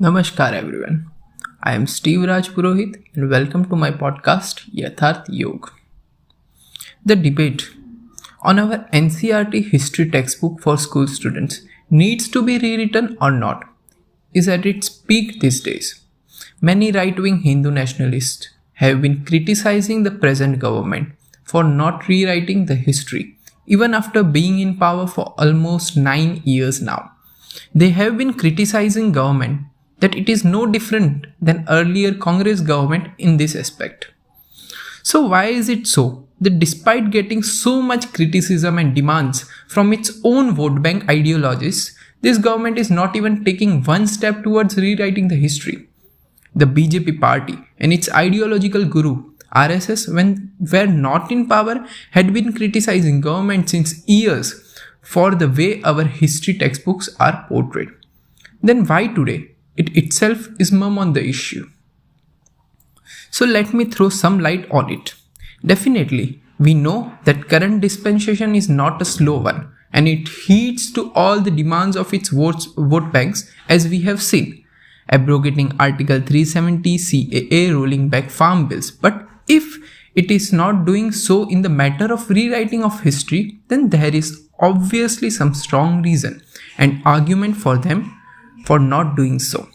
Namaskar everyone. I am Steve Raj Purohit and welcome to my podcast Yatharth Yog. The debate on our NCERT history textbook for school students needs to be rewritten or not is at its peak these days. Many right-wing Hindu nationalists have been criticizing the present government for not rewriting the history even after being in power for almost 9 years now. They have been criticizing government that it is no different than earlier Congress government in this aspect. So why is it so that despite getting so much criticism and demands from its own vote bank ideologies, this government is not even taking one step towards rewriting the history? The BJP party and its ideological guru RSS, when were not in power, had been criticizing government since years for the way our history textbooks are portrayed. Then why today it itself is mum on the issue? So let me throw some light on it. Definitely, we know that current dispensation is not a slow one and it heeds to all the demands of its vote banks, as we have seen, abrogating Article 370 CAA, rolling back farm bills. But if it is not doing so in the matter of rewriting of history, then there is obviously some strong reason and argument for them for not doing so.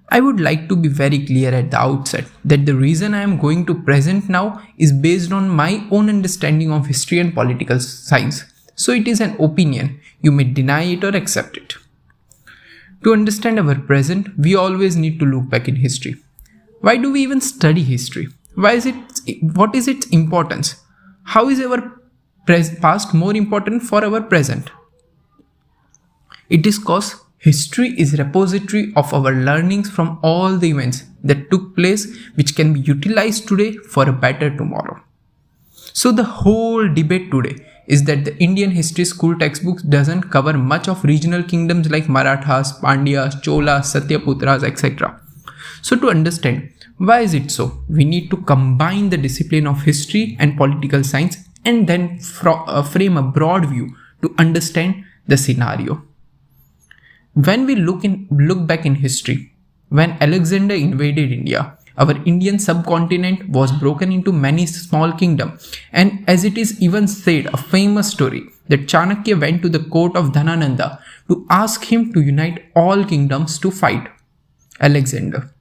I would like to be very clear at the outset that the reason I am going to present now is based on my own understanding of history and political science. So it is an opinion. You may deny it or accept it. To understand our present, we always need to look back in history. Why do we even study history? What is its importance? How is our past more important for our present? It is because history is a repository of our learnings from all the events that took place, which can be utilized today for a better tomorrow. So the whole debate today is that the Indian history school textbooks doesn't cover much of regional kingdoms like Marathas, Pandyas, Cholas, Satyaputras, etc. So to understand why is it so, we need to combine the discipline of history and political science and then frame a broad view to understand the scenario. When we look back in history, when Alexander invaded India, our Indian subcontinent was broken into many small kingdoms, and as it is even said, a famous story that Chanakya went to the court of Dhanananda to ask him to unite all kingdoms to fight Alexander.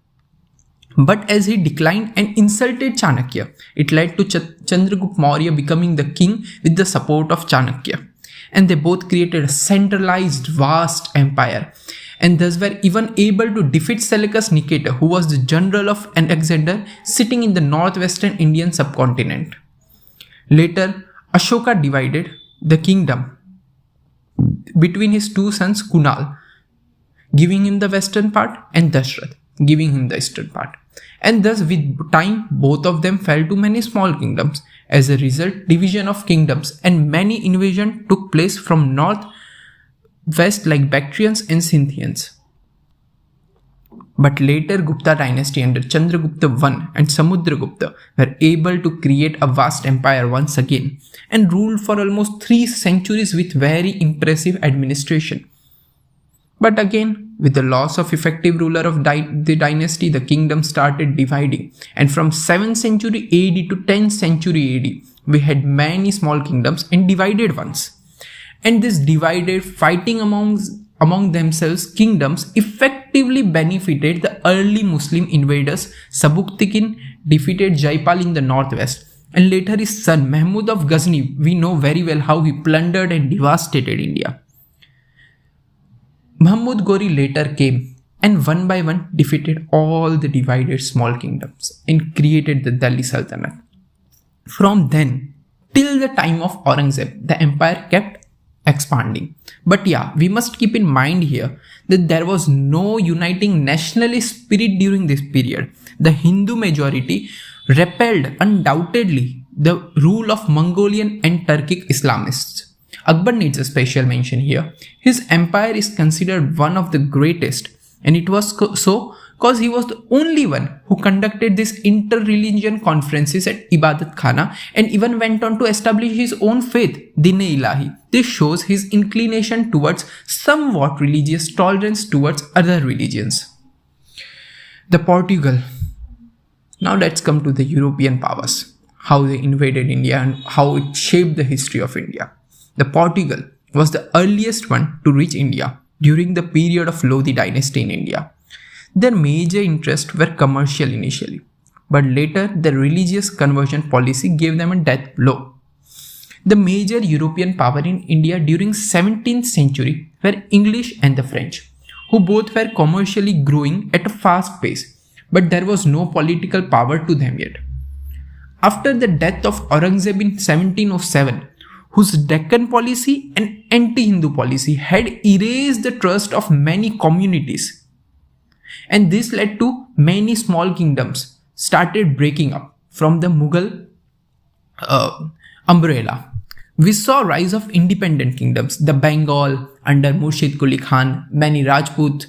But as he declined and insulted Chanakya, it led to Chandragupta Maurya becoming the king with the support of Chanakya. And they both created a centralized vast empire and thus were even able to defeat Seleucus Nicator, who was the general of Alexander, sitting in the northwestern Indian subcontinent. Later, Ashoka divided the kingdom between his two sons Kunal, giving him the western part, and Dashrath, giving him the eastern part. And thus with time, both of them fell to many small kingdoms. As a result, division of kingdoms and many invasions took place from north west like Bactrians and Scythians. But later Gupta dynasty under Chandragupta I and Samudragupta were able to create a vast empire once again and ruled for almost 3 centuries with very impressive administration. But again, with the loss of effective ruler of the dynasty, the kingdom started dividing. And from 7th century AD to 10th century AD, we had many small kingdoms and divided ones. And this divided, fighting among themselves kingdoms effectively benefited the early Muslim invaders. Sabuktigin defeated Jaipal in the northwest. And later his son Mahmud of Ghazni, we know very well how he plundered and devastated India. Mahmud Ghori later came and one by one defeated all the divided small kingdoms and created the Delhi Sultanate. From then till the time of Aurangzeb, the empire kept expanding. But yeah, we must keep in mind here that there was no uniting nationalist spirit during this period. The Hindu majority repelled undoubtedly the rule of Mongolian and Turkic Islamists. Akbar needs a special mention here. His empire is considered one of the greatest, and it was so because he was the only one who conducted these inter-religion conferences at Ibadat Khana and even went on to establish his own faith, Din-e-Ilahi. This shows his inclination towards somewhat religious tolerance towards other religions. The Portugal. Now let's come to the European powers, how they invaded India and how it shaped the history of India. The Portugal was the earliest one to reach India during the period of Lodi dynasty in India. Their major interests were commercial initially, but later the religious conversion policy gave them a death blow. The major European power in India during 17th century were English and the French, who both were commercially growing at a fast pace, but there was no political power to them yet. After the death of Aurangzeb in 1707, whose Deccan policy and anti-Hindu policy had erased the trust of many communities, and this led to many small kingdoms started breaking up from the Mughal umbrella. We saw rise of independent kingdoms, the Bengal under Murshid Quli Khan, many Rajput,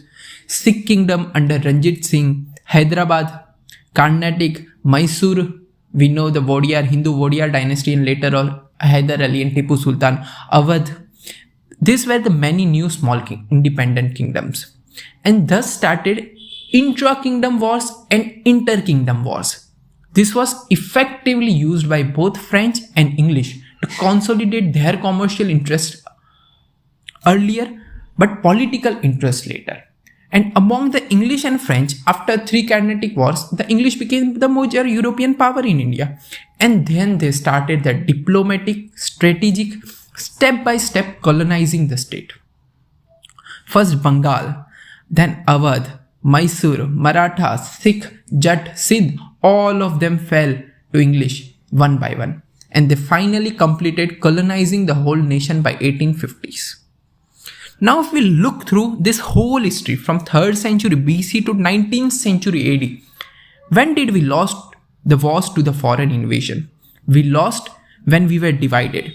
Sikh kingdom under Ranjit Singh, Hyderabad, Carnatic, Mysore, we know the Hindu Vodiyar dynasty and later on Hyder Ali and Tipu Sultan, Awadh. These were the many new small independent kingdoms. And thus started intra-kingdom wars and inter-kingdom wars. This was effectively used by both French and English to consolidate their commercial interests earlier, but political interests later. And among the English and French, after 3 Carnatic wars, the English became the major European power in India. And then they started the diplomatic, strategic, step-by-step colonizing the state. First Bengal, then Awadh, Mysore, Maratha, Sikh, Jat, Sindh, all of them fell to English one by one. And they finally completed colonizing the whole nation by 1850s. Now if we look through this whole history from 3rd century BC to 19th century AD, when did we lost the wars to the foreign invasion? We lost when we were divided.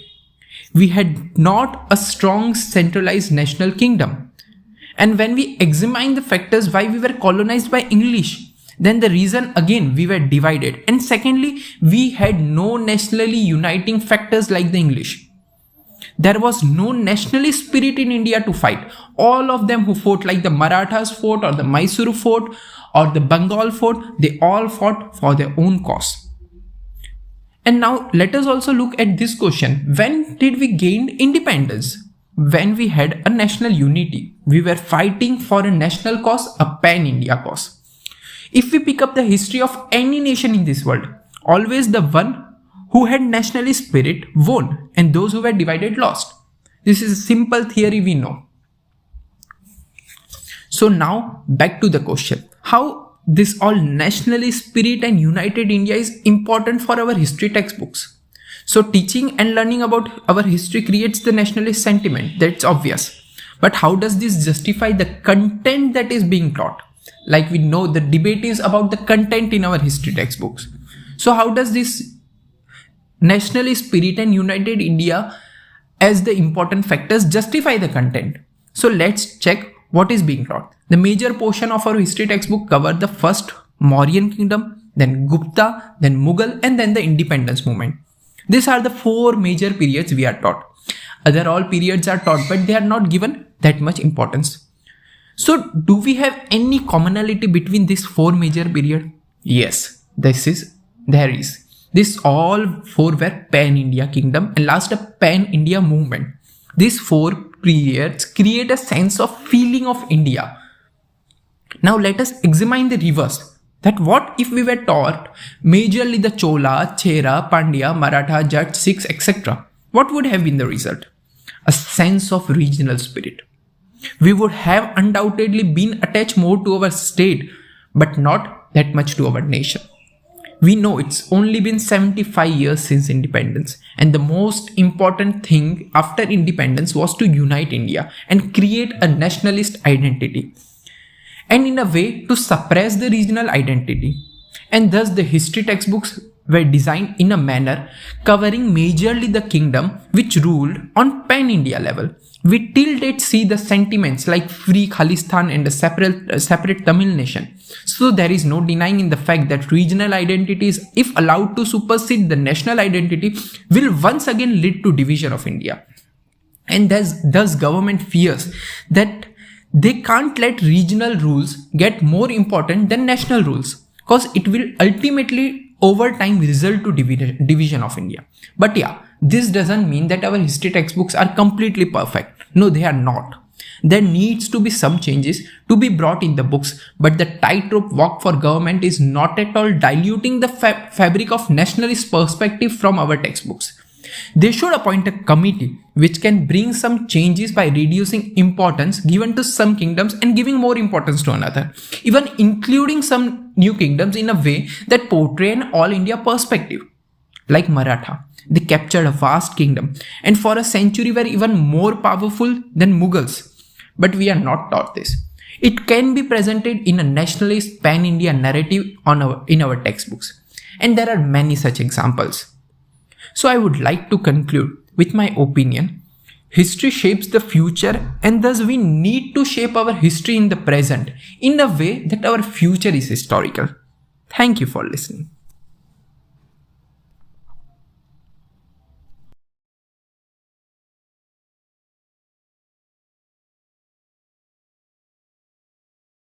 We had not a strong centralized national kingdom. And when we examine the factors why we were colonized by English, then the reason again we were divided. And secondly, we had no nationally uniting factors like the English. There was no nationalist spirit in India to fight. All of them who fought, like the Marathas fought or the Mysore fought or the Bengal fought, they all fought for their own cause. And now let us also look at this question. When did we gain independence? When we had a national unity. We were fighting for a national cause, a pan-India cause. If we pick up the history of any nation in this world, always the one who had nationalist spirit won and those who were divided lost. This is a simple theory we know. So now back to the question. How this all nationalist spirit and united India is important for our history textbooks. So teaching and learning about our history creates the nationalist sentiment. That's obvious. But how does this justify the content that is being taught? Like we know the debate is about the content in our history textbooks. So how does this nationalist spirit and united India as the important factors justify the content? So let's check what is being taught. The major portion of our history textbook cover the first Mauryan kingdom, then Gupta, then Mughal, and then the independence movement. These are the 4 major periods we are taught. Other all periods are taught, but they are not given that much importance. So do we have any commonality between these 4 major periods? Yes, there is. These all 4 were pan-India kingdom and last a pan-India movement. These 4 periods create a sense of feeling of India. Now let us examine the reverse. That what if we were taught majorly the Chola, Chera, Pandya, Maratha, Jat, Sikhs, etc. What would have been the result? A sense of regional spirit. We would have undoubtedly been attached more to our state, but not that much to our nation. We know it's only been 75 years since independence, and the most important thing after independence was to unite India and create a nationalist identity, and in a way to suppress the regional identity. And thus the history textbooks were designed in a manner covering majorly the kingdom which ruled on pan-India level. We till date see the sentiments like free Khalistan and a separate Tamil nation. So there is no denying in the fact that regional identities, if allowed to supersede the national identity, will once again lead to division of India. And thus government fears that they can't let regional rules get more important than national rules, because it will ultimately over time result to division of India. But yeah, this doesn't mean that our history textbooks are completely perfect. No, they are not. There needs to be some changes to be brought in the books, but the tightrope walk for government is not at all diluting the fabric of nationalist perspective from our textbooks. They should appoint a committee which can bring some changes by reducing importance given to some kingdoms and giving more importance to another, even including some new kingdoms in a way that portray an all India perspective. Like Maratha, they captured a vast kingdom and for a century were even more powerful than Mughals. But we are not taught this. It can be presented in a nationalist pan-India narrative in our textbooks. And there are many such examples. So I would like to conclude with my opinion. History shapes the future, and thus we need to shape our history in the present in a way that our future is historical. Thank you for listening.